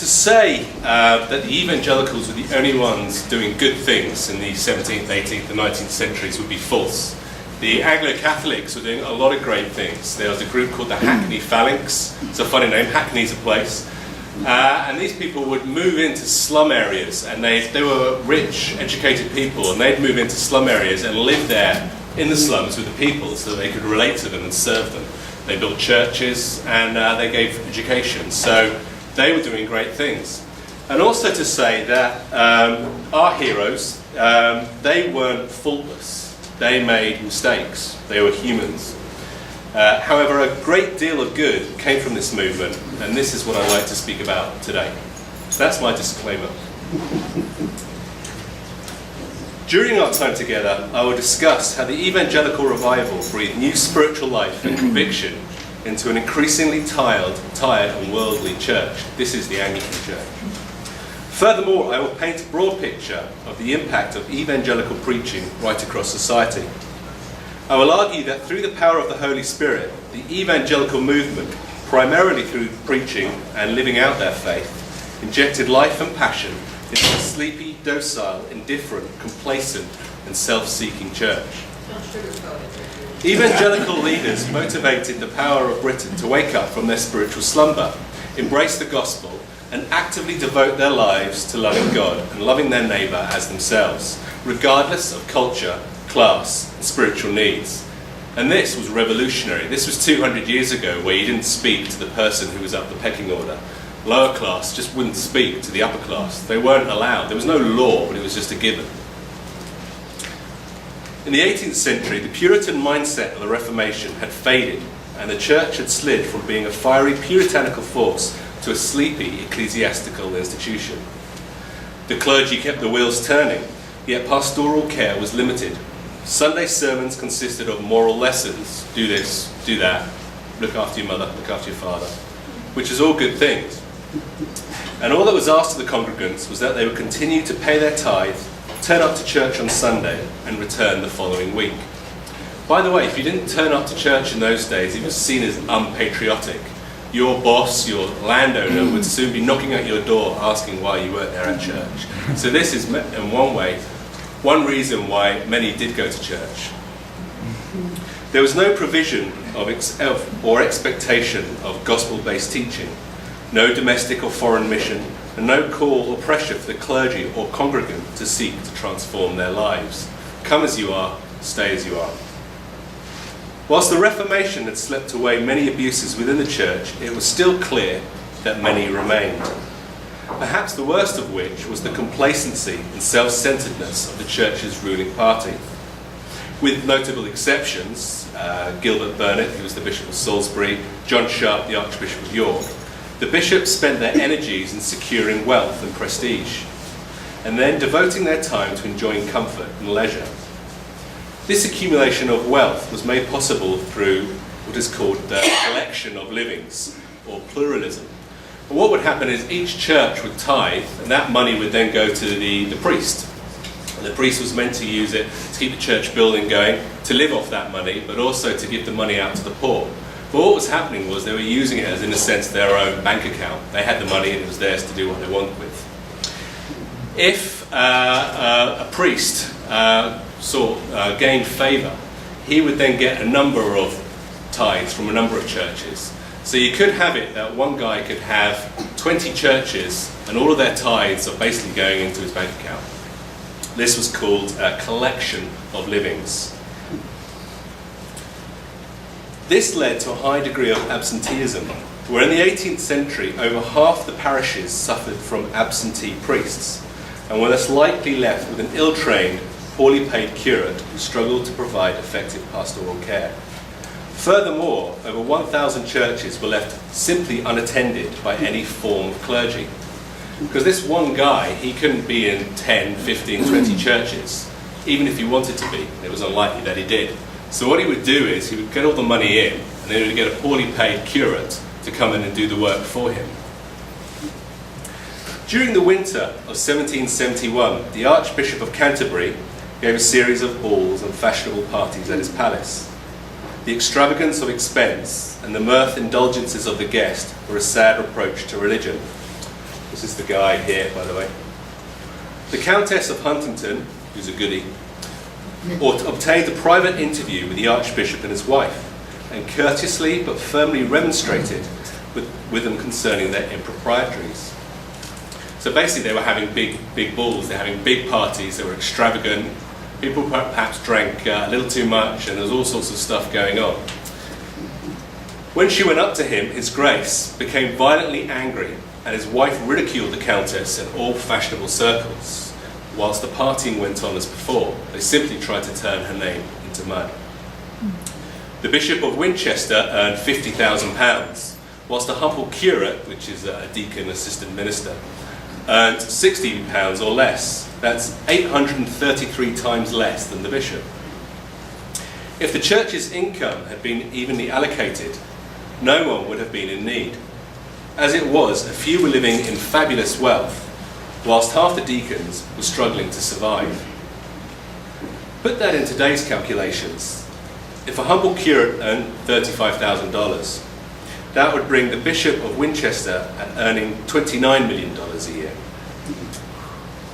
To say that the evangelicals were the only ones doing good things in the 17th, 18th and 19th centuries would be false. The Anglo-Catholics were doing a lot of great things. There was a group called the Hackney Phalanx. It's a funny name, Hackney's a place. And these people would move into slum areas, and they were rich, educated people, and they'd move into slum areas and live there in the slums with the people so they could relate to them and serve them. They built churches and they gave education. So they were doing great things. And also to say that our heroes, they weren't faultless. They made mistakes. They were humans. However, a great deal of good came from this movement, and this is what I'd like to speak about today. That's my disclaimer. During our time together, I will discuss how the evangelical revival breathed new spiritual life and conviction into an increasingly tired and worldly church. This is the Anglican Church. Furthermore, I will paint a broad picture of the impact of evangelical preaching right across society. I will argue that through the power of the Holy Spirit, the evangelical movement, primarily through preaching and living out their faith, injected life and passion into a sleepy, docile, indifferent, complacent, and self-seeking church. Evangelical leaders motivated the power of Britain to wake up from their spiritual slumber, embrace the gospel, and actively devote their lives to loving God and loving their neighbour as themselves, regardless of culture, class, and spiritual needs. And this was revolutionary. This was 200 years ago, where you didn't speak to the person who was up the pecking order. Lower class just wouldn't speak to the upper class. They weren't allowed. There was no law, but it was just a given. In the 18th century, the Puritan mindset of the Reformation had faded, and the church had slid from being a fiery puritanical force to a sleepy ecclesiastical institution. The clergy kept the wheels turning, yet pastoral care was limited. Sunday sermons consisted of moral lessons: do this, do that, look after your mother, look after your father, which is all good things. And all that was asked of the congregants was that they would continue to pay their tithe, turn up to church on Sunday, and return the following week. By the way, if you didn't turn up to church in those days, it was seen as unpatriotic. Your boss, your landowner, would soon be knocking at your door asking why you weren't there at church. So this is, in one way, one reason why many did go to church. There was no provision or expectation of gospel-based teaching, no domestic or foreign mission, and no call or pressure for the clergy or congregant to seek to transform their lives. Come as you are, stay as you are. Whilst the Reformation had swept away many abuses within the church, it was still clear that many remained. Perhaps the worst of which was the complacency and self-centeredness of the church's ruling party. With notable exceptions, Gilbert Burnet, who was the Bishop of Salisbury, John Sharp, the Archbishop of York, the bishops spent their energies in securing wealth and prestige, and then devoting their time to enjoying comfort and leisure. This accumulation of wealth was made possible through what is called the collection of livings, or pluralism. And what would happen is each church would tithe, and that money would then go to the priest. And the priest was meant to use it to keep the church building going, to live off that money, but also to give the money out to the poor. But what was happening was they were using it as, in a sense, their own bank account. They had the money and it was theirs to do what they wanted with. If a priest gained favour, he would then get a number of tithes from a number of churches. So you could have it that one guy could have 20 churches and all of their tithes are basically going into his bank account. This was called a collection of livings. This led to a high degree of absenteeism, where in the 18th century over half the parishes suffered from absentee priests and were thus likely left with an ill-trained, poorly paid curate who struggled to provide effective pastoral care. Furthermore, over 1,000 churches were left simply unattended by any form of clergy. Because this one guy, he couldn't be in 10, 15, 20 churches, even if he wanted to be. It was unlikely that he did. So what he would do is he would get all the money in, and then he would get a poorly paid curate to come in and do the work for him. During the winter of 1771, the Archbishop of Canterbury gave a series of balls and fashionable parties at his palace. The extravagance of expense and the mirth indulgences of the guest were a sad reproach to religion. This is the guy here, by the way. The Countess of Huntingdon, who's a goodie, obtained a private interview with the Archbishop and his wife, and courteously but firmly remonstrated with them concerning their improprieties. So basically they were having big balls, they were having big parties, they were extravagant, people perhaps drank a little too much, and there was all sorts of stuff going on. When she went up to him, His Grace became violently angry, and his wife ridiculed the Countess in all fashionable circles. Whilst the partying went on as before, they simply tried to turn her name into mud. The Bishop of Winchester earned £50,000, whilst a humble curate, which is a deacon assistant minister, earned £60 or less. That's 833 times less than the bishop. If the church's income had been evenly allocated, no one would have been in need. As it was, a few were living in fabulous wealth, whilst half the deacons were struggling to survive. Put that in today's calculations. If a humble curate earned $35,000, that would bring the Bishop of Winchester at earning $29 million a year.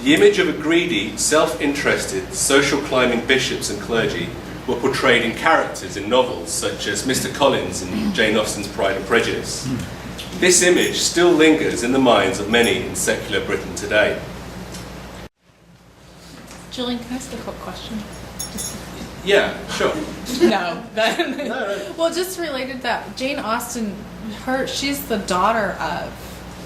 The image of a greedy, self-interested, social-climbing bishops and clergy were portrayed in characters in novels such as Mr. Collins in Jane Austen's Pride and Prejudice. This image still lingers in the minds of many in secular Britain today. Julian, can I ask a quick question? Yeah, sure. No. No. Well, just related to that, Jane Austen, she's the daughter of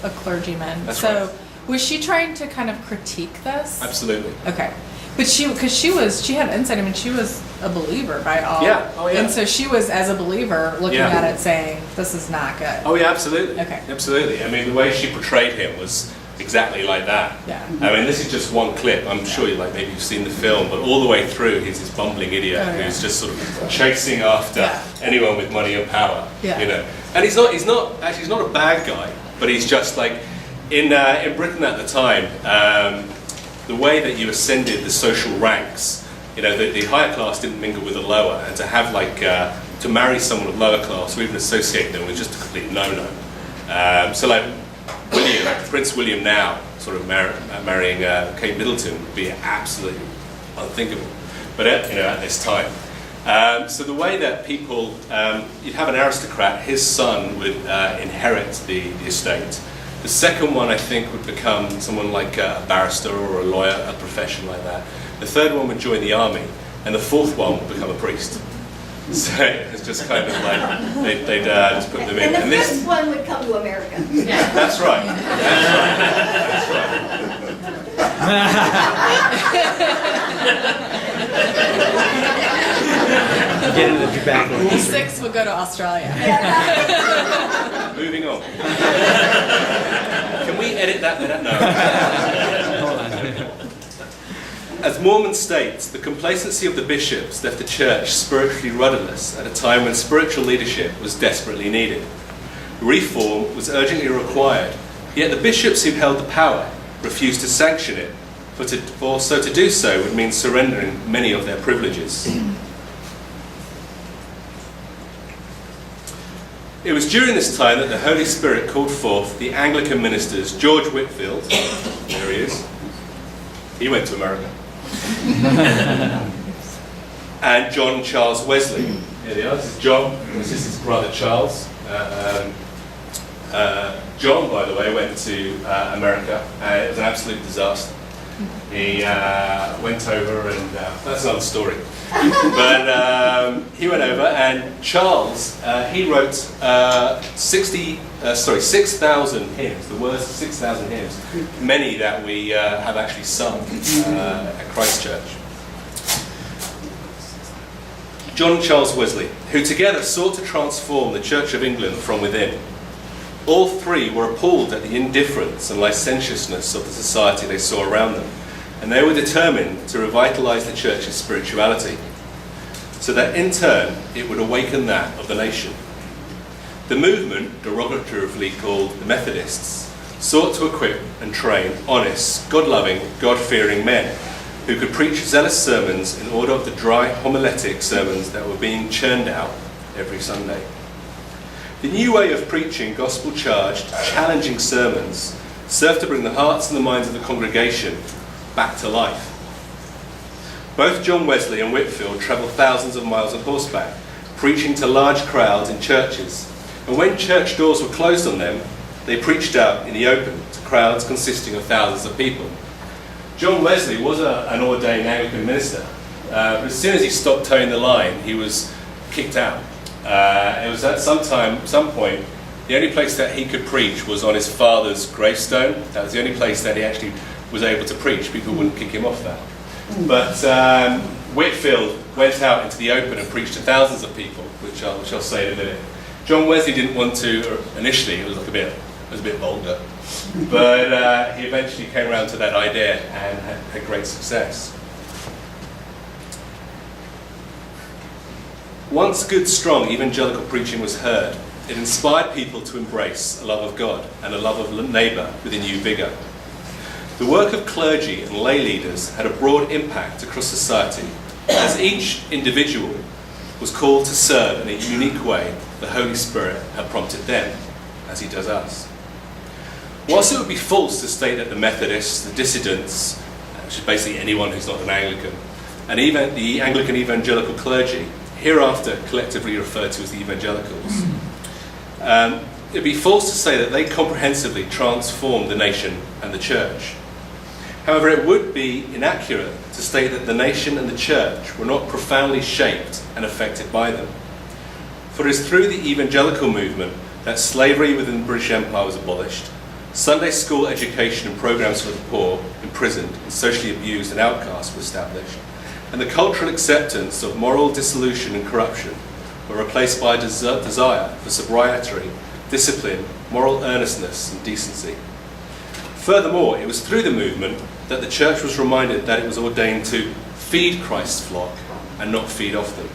a clergyman. That's so right. Was she trying to kind of critique this? Absolutely. Okay. But she had insight. I mean, she was a believer by all. Yeah. Oh, yeah. And so she was, as a believer, looking at it saying, this is not good. Oh, yeah, absolutely. Okay. Absolutely. I mean, the way she portrayed him was exactly like that. Yeah. I mean, this is just one clip. I'm sure maybe you've seen the film, but all the way through, he's this bumbling idiot who's just sort of chasing after anyone with money and power. Yeah. You know, and he's not a bad guy, but he's just like in Britain at the time. The way that you ascended the social ranks, you know, the higher class didn't mingle with the lower, and to have to marry someone of lower class or even associate them was just a complete no-no. So like Prince William now, sort of marrying Kate Middleton would be absolutely unthinkable. But at this time, so the way that people, you'd have an aristocrat, his son would inherit the estate. The second one, I think, would become someone like a barrister or a lawyer, a profession like that. The third one would join the army, and the fourth one would become a priest. So it's just kind of like they'd just put them in. And the fifth one would come to America. That's right. That's right. Get into the back. The sixth would go to Australia. Moving on. Can we edit that bit? No. As Mormon states, the complacency of the bishops left the church spiritually rudderless at a time when spiritual leadership was desperately needed. Reform was urgently required, yet the bishops who held the power refused to sanction it, for to do so would mean surrendering many of their privileges. It was during this time that the Holy Spirit called forth the Anglican ministers George Whitefield, there he is, he went to America, and John Charles Wesley. Here they are. This is John, this is his brother Charles. John, by the way, went to America. It was an absolute disaster. He went over, and that's another story. But he went over, and Charles, he wrote 6,000 hymns, the words of 6,000 hymns, many that we have actually sung at Christ Church. John and Charles Wesley, who together sought to transform the Church of England from within. All three were appalled at the indifference and licentiousness of the society they saw around them, and they were determined to revitalise the church's spirituality, so that in turn it would awaken that of the nation. The movement, derogatively called the Methodists, sought to equip and train honest, God-loving, God-fearing men who could preach zealous sermons in order of the dry homiletic sermons that were being churned out every Sunday. The new way of preaching gospel-charged, challenging sermons served to bring the hearts and the minds of the congregation back to life. Both John Wesley and Whitefield travelled thousands of miles on horseback, preaching to large crowds in churches. And when church doors were closed on them, they preached out in the open to crowds consisting of thousands of people. John Wesley was an ordained Anglican minister, but as soon as he stopped towing the line, he was kicked out. It was at some point, the only place that he could preach was on his father's gravestone. That was the only place that he actually was able to preach. People wouldn't kick him off that. But Whitefield went out into the open and preached to thousands of people, which I'll say in a minute. John Wesley didn't want to, initially it was a bit vulgar, but he eventually came around to that idea and had great success. Once good, strong evangelical preaching was heard, it inspired people to embrace a love of God and a love of neighbour with a new vigour. The work of clergy and lay leaders had a broad impact across society, as each individual was called to serve in a unique way the Holy Spirit had prompted them, as he does us. Whilst it would be false to state that the Methodists, the dissidents, which is basically anyone who's not an Anglican, and even the Anglican evangelical clergy, hereafter collectively referred to as the evangelicals, it would be false to say that they comprehensively transformed the nation and the church. However, it would be inaccurate to state that the nation and the church were not profoundly shaped and affected by them. For it is through the evangelical movement that slavery within the British Empire was abolished, Sunday school education and programs for the poor, imprisoned, and socially abused and outcast were established, and the cultural acceptance of moral dissolution and corruption were replaced by a desire for sobriety, discipline, moral earnestness, and decency. Furthermore, it was through the movement that the church was reminded that it was ordained to feed Christ's flock and not feed off them.